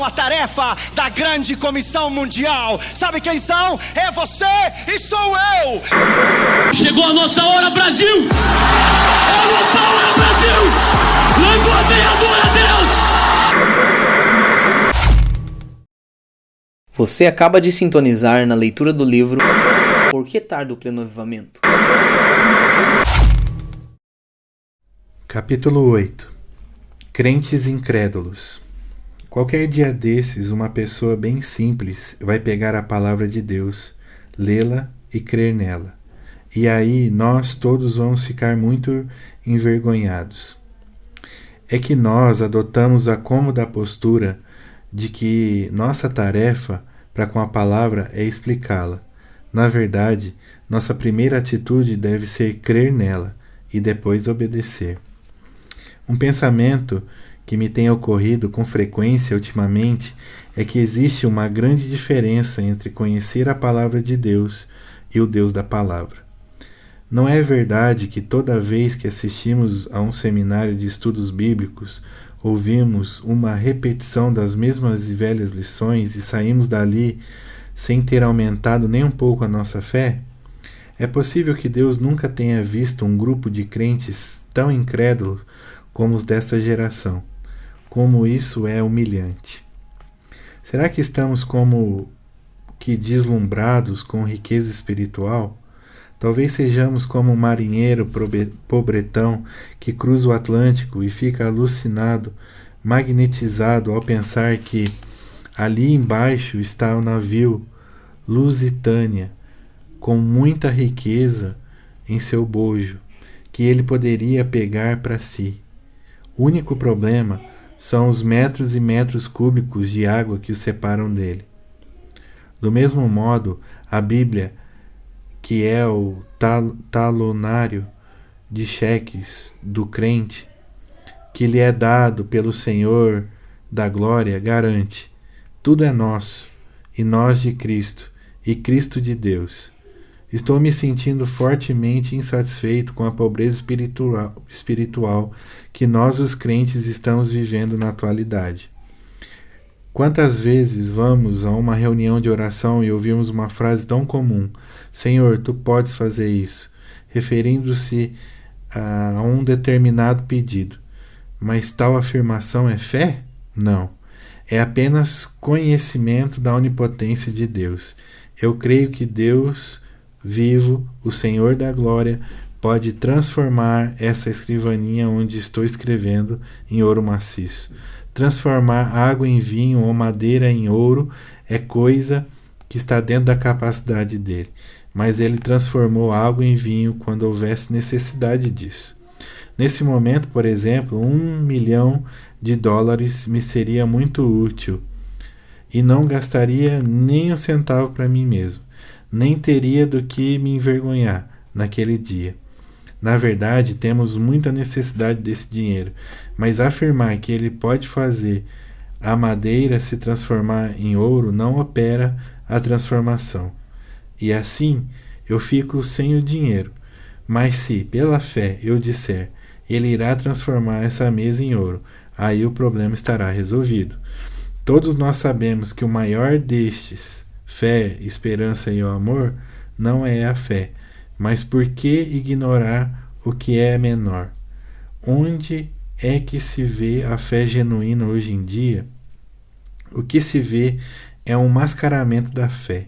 a tarefa da grande comissão mundial. Sabe quem são? É você e sou eu. Chegou a nossa hora, Brasil! É a nossa hora, Brasil! Levanta e adora a Deus! Você acaba de sintonizar na leitura do livro Por que Tarda o Pleno Avivamento? Capítulo 8. Crentes incrédulos. Qualquer dia desses, uma pessoa bem simples vai pegar a palavra de Deus, lê-la e crer nela. E aí nós todos vamos ficar muito envergonhados. É que nós adotamos a cômoda postura de que nossa tarefa para com a palavra é explicá-la. Na verdade, nossa primeira atitude deve ser crer nela e depois obedecer. Um pensamento que me tem ocorrido com frequência ultimamente é que existe uma grande diferença entre conhecer a palavra de Deus e o Deus da palavra. Não é verdade que toda vez que assistimos a um seminário de estudos bíblicos, ouvimos uma repetição das mesmas e velhas lições e saímos dali sem ter aumentado nem um pouco a nossa fé? É possível que Deus nunca tenha visto um grupo de crentes tão incrédulos como os desta geração. Como isso é humilhante. Será que estamos como que deslumbrados com riqueza espiritual? Talvez sejamos como um marinheiro pobretão que cruza o Atlântico e fica alucinado, magnetizado ao pensar que ali embaixo está o navio Lusitânia, com muita riqueza em seu bojo, que ele poderia pegar para si. O único problema são os metros e metros cúbicos de água que o separam dele. Do mesmo modo, a Bíblia, que é o talonário de cheques do crente, que lhe é dado pelo Senhor da glória, garante: tudo é nosso, e nós de Cristo, e Cristo de Deus. Estou me sentindo fortemente insatisfeito com a pobreza espiritual que nós, os crentes, estamos vivendo na atualidade. Quantas vezes vamos a uma reunião de oração e ouvimos uma frase tão comum: Senhor, tu podes fazer isso, referindo-se a um determinado pedido. Mas tal afirmação é fé? Não. É apenas conhecimento da onipotência de Deus. Eu creio que Deus vivo, o Senhor da glória, pode transformar essa escrivaninha onde estou escrevendo em ouro maciço. Transformar água em vinho ou madeira em ouro é coisa que está dentro da capacidade dele. Mas ele transformou água em vinho quando houvesse necessidade disso. Nesse momento, por exemplo, $1 milhão me seria muito útil e não gastaria nem um centavo para mim mesmo. Nem teria do que me envergonhar naquele dia. Na verdade, temos muita necessidade desse dinheiro, mas afirmar que ele pode fazer a madeira se transformar em ouro não opera a transformação. E assim, eu fico sem o dinheiro. Mas se, pela fé, eu disser, ele irá transformar essa mesa em ouro, aí o problema estará resolvido. Todos nós sabemos que o maior destes, fé, esperança e o amor, não é a fé. Mas por que ignorar o que é menor? Onde é que se vê a fé genuína hoje em dia? O que se vê é um mascaramento da fé.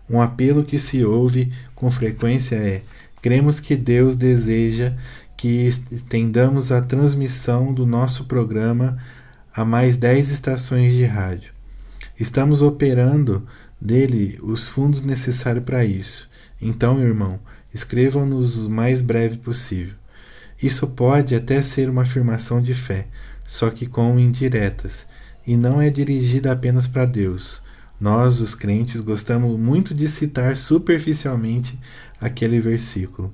Um apelo que se ouve com frequência é: cremos que Deus deseja que estendamos a transmissão do nosso programa a mais 10 estações de rádio. Estamos operando dele os fundos necessários para isso. Então, irmão, escrevam-nos o mais breve possível. Isso pode até ser uma afirmação de fé, só que com indiretas, e não é dirigida apenas para Deus. Nós, os crentes, gostamos muito de citar superficialmente aquele versículo.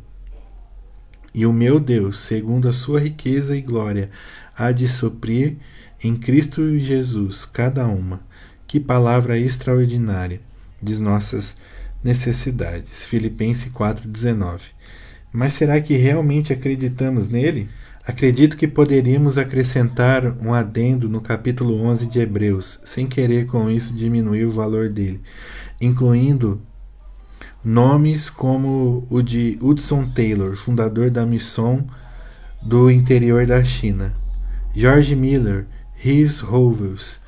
E o meu Deus, segundo a sua riqueza e glória, há de suprir em Cristo Jesus cada uma. Que palavra extraordinária de nossas necessidades. Filipenses 4,19. Mas será que realmente acreditamos nele? Acredito que poderíamos acrescentar um adendo no capítulo 11 de Hebreus, sem querer com isso diminuir o valor dele, incluindo nomes como o de Hudson Taylor, fundador da missão do interior da China, George Miller, Rhys Hovels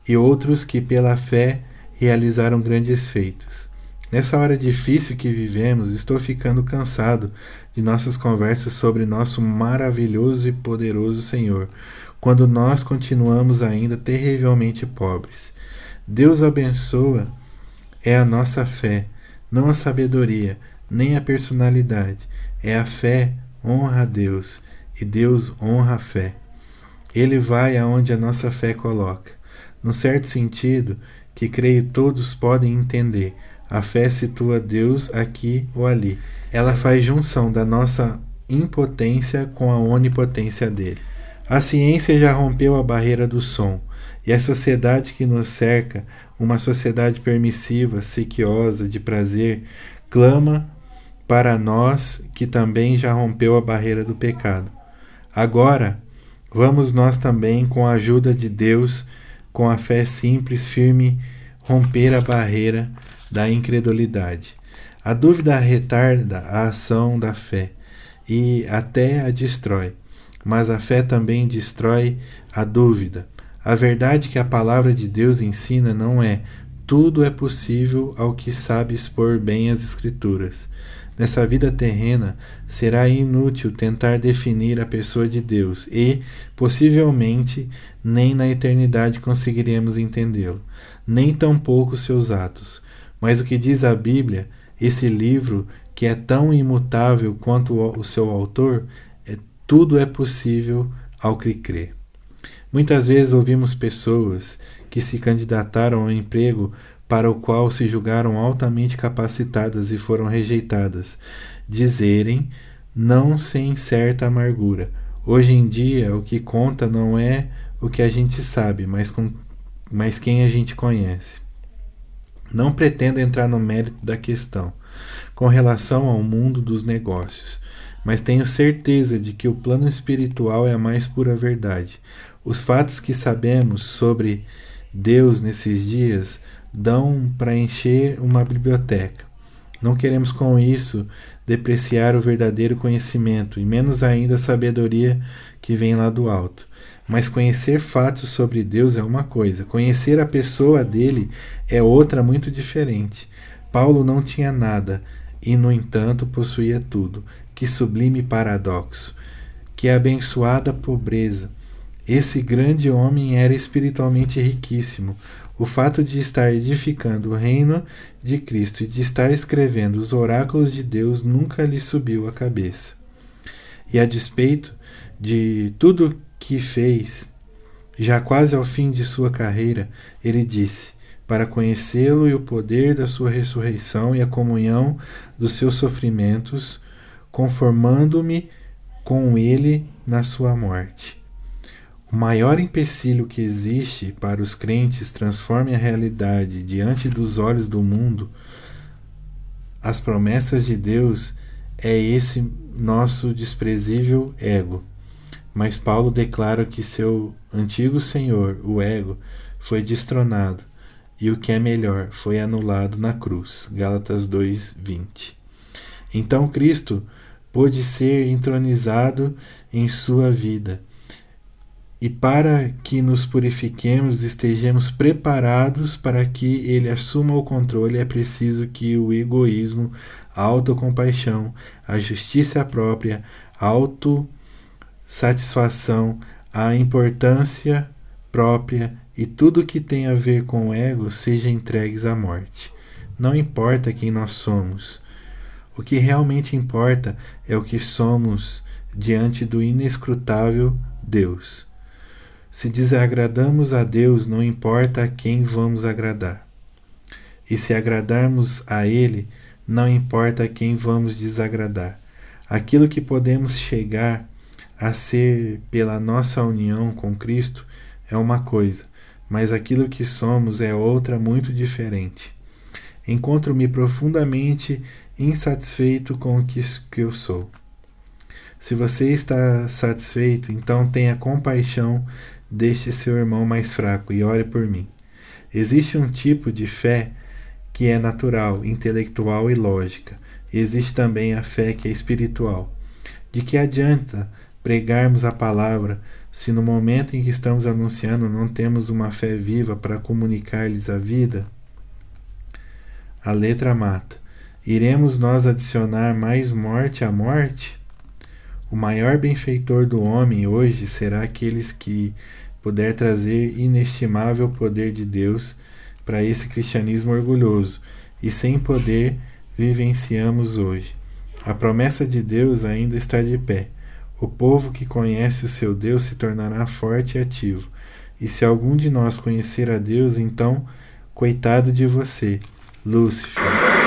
e outros que pela fé realizaram grandes feitos. Nessa hora difícil que vivemos, estou ficando cansado de nossas conversas sobre nosso maravilhoso e poderoso Senhor, quando nós continuamos ainda terrivelmente pobres. Deus abençoa é a nossa fé, não a sabedoria, nem a personalidade. É a fé, honra a Deus, e Deus honra a fé. Ele vai aonde a nossa fé coloca. Num certo sentido, que creio todos podem entender, a fé situa Deus aqui ou ali. Ela faz junção da nossa impotência com a onipotência dele. A ciência já rompeu a barreira do som, e a sociedade que nos cerca, uma sociedade permissiva, sequiosa, de prazer, clama para nós que também já rompeu a barreira do pecado. Agora, vamos nós também, com a ajuda de Deus, com a fé simples, firme, romper a barreira da incredulidade. A dúvida retarda a ação da fé e até a destrói, mas a fé também destrói a dúvida. A verdade que a palavra de Deus ensina não é tudo é possível ao que sabe expor bem as Escrituras. Nessa vida terrena, será inútil tentar definir a pessoa de Deus e, possivelmente, nem na eternidade conseguiremos entendê-lo, nem tampouco seus atos. Mas o que diz a Bíblia, esse livro que é tão imutável quanto o seu autor, tudo é possível ao que crê. Muitas vezes ouvimos pessoas que se candidataram ao emprego para o qual se julgaram altamente capacitadas e foram rejeitadas, dizerem, não sem certa amargura: hoje em dia o que conta não é o que a gente sabe, mas quem a gente conhece. Não pretendo entrar no mérito da questão com relação ao mundo dos negócios, mas tenho certeza de que o plano espiritual é a mais pura verdade. Os fatos que sabemos sobre Deus nesses dias dão para encher uma biblioteca. Não queremos com isso depreciar o verdadeiro conhecimento, e menos ainda a sabedoria que vem lá do alto. Mas conhecer fatos sobre Deus é uma coisa, conhecer a pessoa dele é outra muito diferente. Paulo não tinha nada e, no entanto, possuía tudo. Que sublime paradoxo! Que abençoada pobreza! Esse grande homem era espiritualmente riquíssimo. O fato de estar edificando o reino de Cristo e de estar escrevendo os oráculos de Deus nunca lhe subiu à cabeça. E a despeito de tudo que fez, já quase ao fim de sua carreira, ele disse: para conhecê-lo e o poder da sua ressurreição e a comunhão dos seus sofrimentos, conformando-me com ele na sua morte. O maior empecilho que existe para os crentes transforme a realidade diante dos olhos do mundo, as promessas de Deus, é esse nosso desprezível ego. Mas Paulo declara que seu antigo senhor, o ego, foi destronado e o que é melhor, foi anulado na cruz. Gálatas 2:20. Então Cristo pôde ser entronizado em sua vida. E para que nos purifiquemos, estejamos preparados para que ele assuma o controle, é preciso que o egoísmo, a autocompaixão, a justiça própria, a autossatisfação, a importância própria e tudo que tem a ver com o ego seja entregues à morte. Não importa quem nós somos. O que realmente importa é o que somos diante do inescrutável Deus. Se desagradamos a Deus, não importa a quem vamos agradar. E se agradarmos a Ele, não importa a quem vamos desagradar. Aquilo que podemos chegar a ser pela nossa união com Cristo é uma coisa, mas aquilo que somos é outra muito diferente. Encontro-me profundamente insatisfeito com o que eu sou. Se você está satisfeito, então tenha compaixão deste seu irmão mais fraco e ore por mim. Existe um tipo de fé que é natural, intelectual e lógica. Existe também a fé que é espiritual. De que adianta pregarmos a palavra se no momento em que estamos anunciando não temos uma fé viva para comunicar-lhes a vida? A letra mata. Iremos nós adicionar mais morte à morte? O maior benfeitor do homem hoje será aqueles que puder trazer inestimável poder de Deus para esse cristianismo orgulhoso, e sem poder vivenciamos hoje. A promessa de Deus ainda está de pé. O povo que conhece o seu Deus se tornará forte e ativo. E se algum de nós conhecer a Deus, então, coitado de você, Lúcifer.